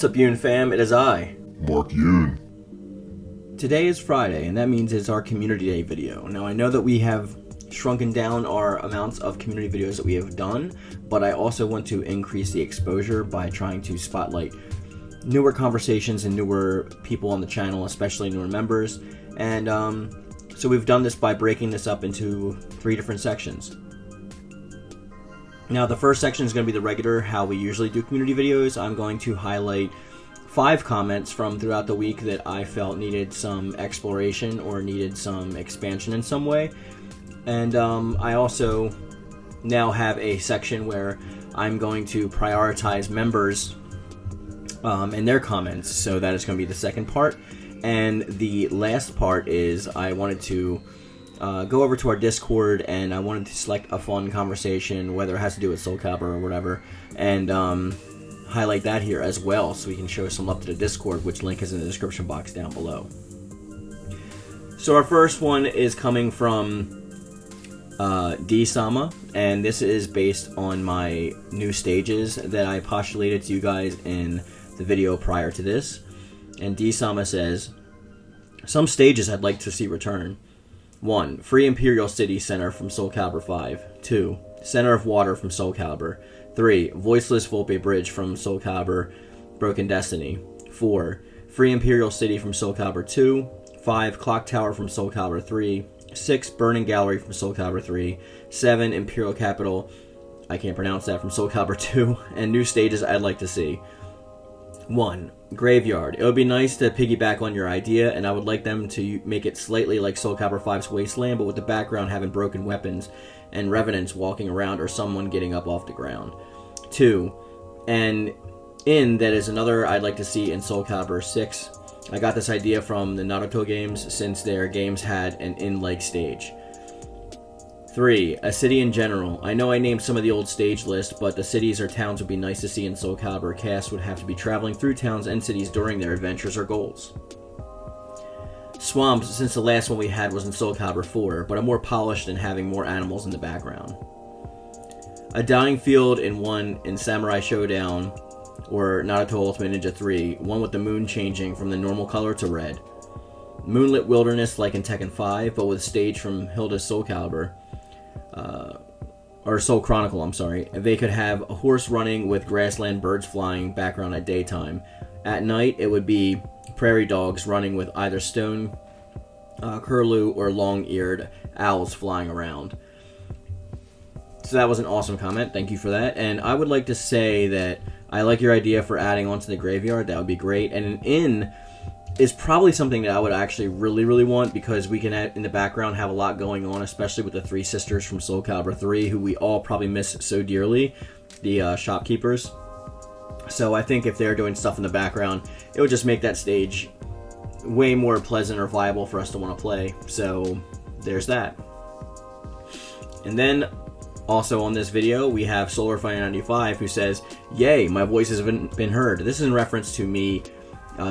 What's up, Yoon-Fam? It is I, Mark Yoon. Today is Friday, and that means it's our Community Day video. Now, I know that we have shrunken down our amounts of community videos that we have done, but I also want to increase the exposure by trying to spotlight newer conversations and newer people on the channel, especially newer members. And so we've done this by breaking this up into 3 different sections. Now, the first section is going to be the regular, how we usually do community videos. I'm going to highlight 5 comments from throughout the week that I felt needed some exploration or needed some expansion in some way. And I also now have a section where I'm going to prioritize members and their comments. So that is going to be the second part. And the last part is I wanted to go over to our Discord, and I wanted to select a fun conversation, whether it has to do with Soul Calibur or whatever, and highlight that here as well, so we can show some love to the Discord, which link is in the description box down below. So our first one is coming from Dsama, and this is based on my new stages that I postulated to you guys in the video prior to this. And Dsama says, some stages I'd like to see return. 1. Free Imperial City Center from Soul Calibur 5. 2. Center of Water from Soul Calibur. 3. Voiceless Volpe Bridge from Soul Calibur Broken Destiny. 4. Free Imperial City from Soul Calibur 2. 5. Clock Tower from Soul Calibur 3. 6. Burning Gallery from Soul Calibur 3. 7. Imperial Capital, I can't pronounce that, from Soul Calibur 2. And new stages I'd like to see. 1. Graveyard. It would be nice to piggyback on your idea, and I would like them to make it slightly like Soul Calibur 5's Wasteland, but with the background having broken weapons and revenants walking around or someone getting up off the ground. 2. An inn that is another I'd like to see in Soul Calibur 6. I got this idea from the Naruto games, since their games had an inn-like stage. 3. A city in general. I know I named some of the old stage list, but the cities or towns would be nice to see in Soul Calibur. Cast would have to be traveling through towns and cities during their adventures or goals. Swamps, since the last one we had was in Soul Calibur 4, but are more polished and having more animals in the background. A dying field in Samurai Showdown or Naruto Ultimate Ninja 3, one with the moon changing from the normal color to red. Moonlit wilderness like in Tekken 5, but with a stage from Hilda's Soul Calibur. Or Soul Chronicle, I'm sorry. They could have a horse running with grassland birds flying background at daytime. At night, it would be prairie dogs running with either stone curlew or long-eared owls flying around. So that was an awesome comment. Thank you for that. And I would like to say that I like your idea for adding onto the graveyard. That would be great. And an inn is probably something that I would actually really want, because we can, in the background, have a lot going on, especially with the 3 sisters from Soul Calibur 3, who we all probably miss so dearly, the shopkeepers. So I think if they're doing stuff in the background, it would just make that stage way more pleasant or viable for us to want to play. So there's that. And then also on this video, we have SolarFire95, who says, "Yay, my voice has been heard." This is in reference to me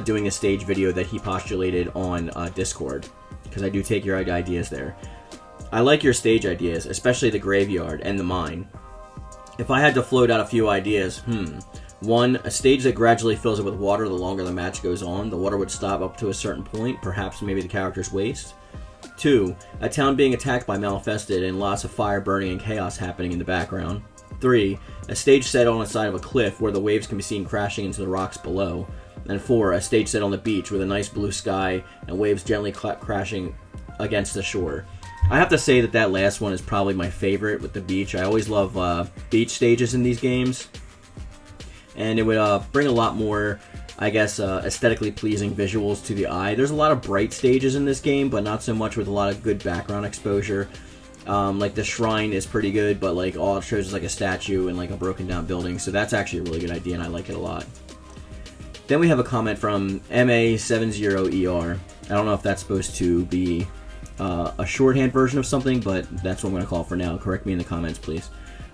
doing a stage video that he postulated on Discord, because I do take your ideas there. I like your stage ideas, especially the graveyard and the mine. If I had to float out a few ideas, 1. A stage that gradually fills it with water the longer the match goes on. The water would stop up to a certain point, perhaps maybe the character's waist. 2. A town being attacked by Malfested and lots of fire burning and chaos happening in the background. 3. A stage set on the side of a cliff where the waves can be seen crashing into the rocks below. And 4. A stage set on the beach with a nice blue sky and waves gently crashing against the shore. I have to say that that last one is probably my favorite, with the beach. I always love beach stages in these games. And it would bring a lot more, I guess, aesthetically pleasing visuals to the eye. There's a lot of bright stages in this game, but not so much with a lot of good background exposure. Like the shrine is pretty good, but like all it shows is like a statue and like a broken down building. So that's actually a really good idea, and I like it a lot. Then we have a comment from MA70ER. I don't know if that's supposed to be a shorthand version of something, but that's what I'm going to call it for now. Correct me in the comments, please.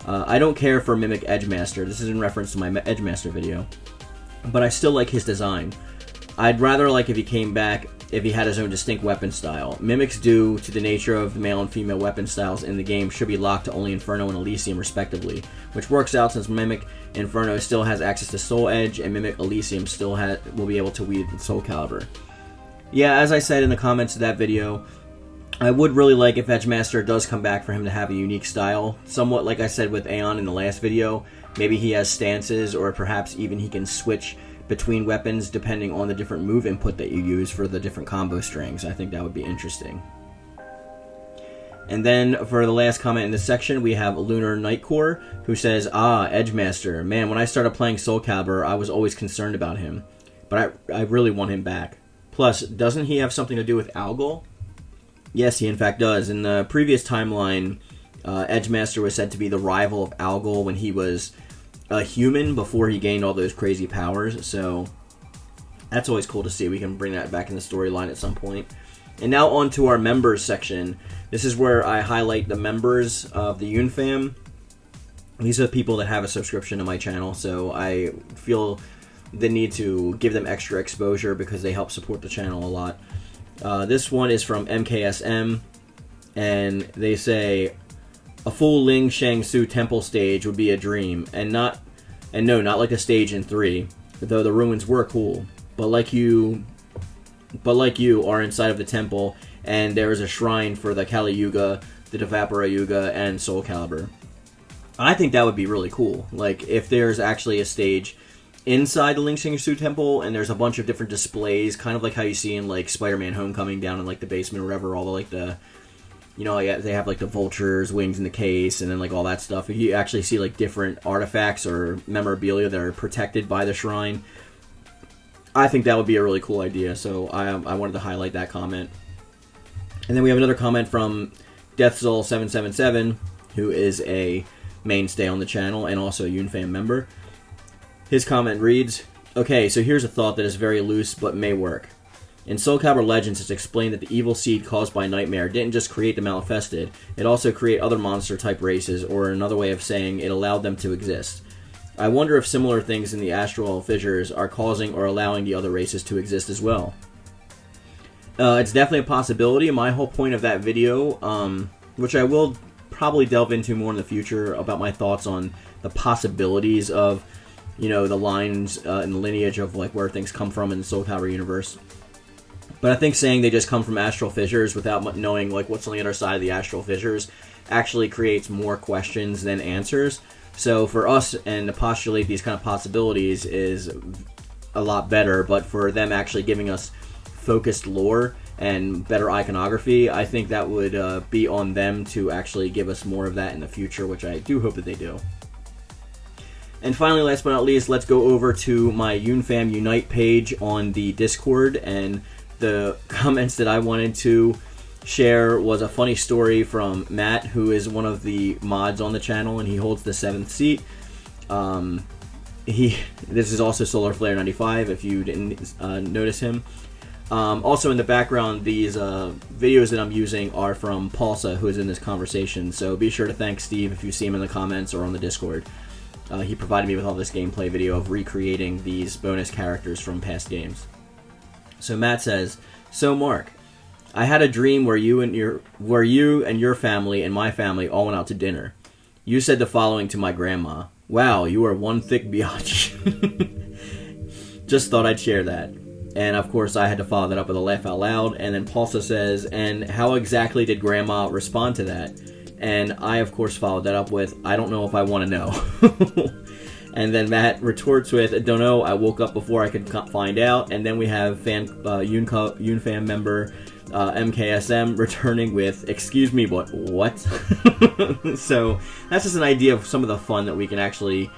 I don't care for Mimic Edgemaster. This is in reference to my Edgemaster video, but I still like his design. I'd rather like if he came back if he had his own distinct weapon style. Mimics due to the nature of the male and female weapon styles in the game should be locked to only Inferno and Elysium respectively, which works out since Mimic Inferno still has access to Soul Edge and Mimic Elysium still will be able to wield the Soul Calibur. Yeah, as I said in the comments of that video, I would really like if Edgemaster does come back for him to have a unique style. Somewhat like I said with Aeon in the last video, maybe he has stances, or perhaps even he can switch between weapons depending on the different move input that you use for the different combo strings. I think that would be interesting. And then for the last comment in this section, we have Lunar Nightcore, who says, "Ah, Edgemaster. Man, when I started playing Soul Calibur, I was always concerned about him. But I really want him back. Plus, doesn't he have something to do with Algol?" Yes, he in fact does. In the previous timeline, Edgemaster was said to be the rival of Algol when he was a human before he gained all those crazy powers, so that's always cool to see. We can bring that back in the storyline at some point. And now on to our members section. This is where I highlight the members of the Yoon-Fam. These are the people that have a subscription to my channel, so I feel the need to give them extra exposure because they help support the channel a lot. This one is from MKSM, and they say, "A full Ling Shang Su temple stage would be a dream, and no, not like a stage in 3, though the ruins were cool. But like you are inside of the temple, and there is a shrine for the Kali Yuga, the Devapara Yuga, and Soul Calibur." I think that would be really cool. Like, if there's actually a stage inside the Ling Shang Su temple, and there's a bunch of different displays, kind of like how you see in, like, Spider-Man Homecoming down in, like, the basement or whatever, all the, like, the... You know, they have, like, the vultures' wings in the case, and then, like, all that stuff. You actually see, like, different artifacts or memorabilia that are protected by the shrine. I think that would be a really cool idea, so I wanted to highlight that comment. And then we have another comment from DeathZoll777, who is a mainstay on the channel and also a Yoon-Fam member. His comment reads, "Okay, so here's a thought that is very loose but may work. In Soul Calibur Legends, it's explained that the evil seed caused by Nightmare didn't just create the Malefested, it also created other monster-type races, or another way of saying it allowed them to exist. I wonder if similar things in the astral fissures are causing or allowing the other races to exist as well." It's definitely a possibility. My whole point of that video, which I will probably delve into more in the future about my thoughts on the possibilities of, you know, the lines and the lineage of, like, where things come from in the Soul Calibur universe. But I think saying they just come from astral fissures without knowing, like, what's on the other side of the astral fissures actually creates more questions than answers. So for us, and to postulate these kind of possibilities is a lot better, but for them actually giving us focused lore and better iconography, I think that would be on them to actually give us more of that in the future, which I do hope that they do. And finally, last but not least, let's go over to my Yoon-Fam Yoonite page on the Discord, and the comments that I wanted to share was a funny story from Matt, who is one of the mods on the channel, and he holds the 7th seat. This is also Solar Flare 95, if you didn't notice him. Also in the background, these videos that I'm using are from Paulsa, who is in this conversation, so be sure to thank Steve if you see him in the comments or on the Discord. He provided me with all this gameplay video of recreating these bonus characters from past games. So Matt says, "So Mark, I had a dream where you and your family and my family all went out to dinner. You said the following to my grandma: 'Wow, you are one thick biatch.' Just thought I'd share that." And of course I had to follow that up with a laugh out loud. And then Paulsa says, "And how exactly did grandma respond to that?" And I of course followed that up with, "I don't know if I want to know." And then Matt retorts with, "Don't know, I woke up before I could find out." And then we have Yoon-Fam member MKSM returning with, "Excuse me, but what?" So that's just an idea of some of the fun that we can actually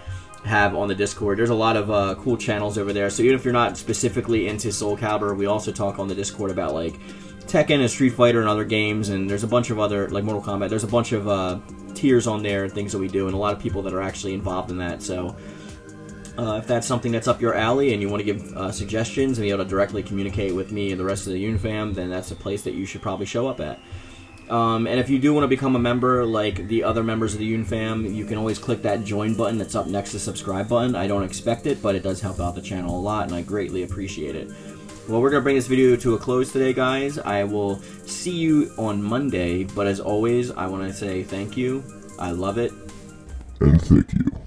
have on the Discord. There's a lot of cool channels over there, so even if you're not specifically into Soul Calibur, we also talk on the Discord about, like, Tekken and Street Fighter and other games, and there's a bunch of other, like Mortal Kombat, there's a bunch of tiers on there and things that we do, and a lot of people that are actually involved in that. So if that's something that's up your alley and you want to give suggestions and be able to directly communicate with me and the rest of the Yoon-Fam, then that's a place that you should probably show up at. And if you do want to become a member like the other members of the Yoon-Fam, you can always click that join button that's up next to the subscribe button. I don't expect it, but it does help out the channel a lot, and I greatly appreciate it. Well, we're going to bring this video to a close today, guys. I will see you on Monday, but as always, I want to say thank you. I love it. And thank you.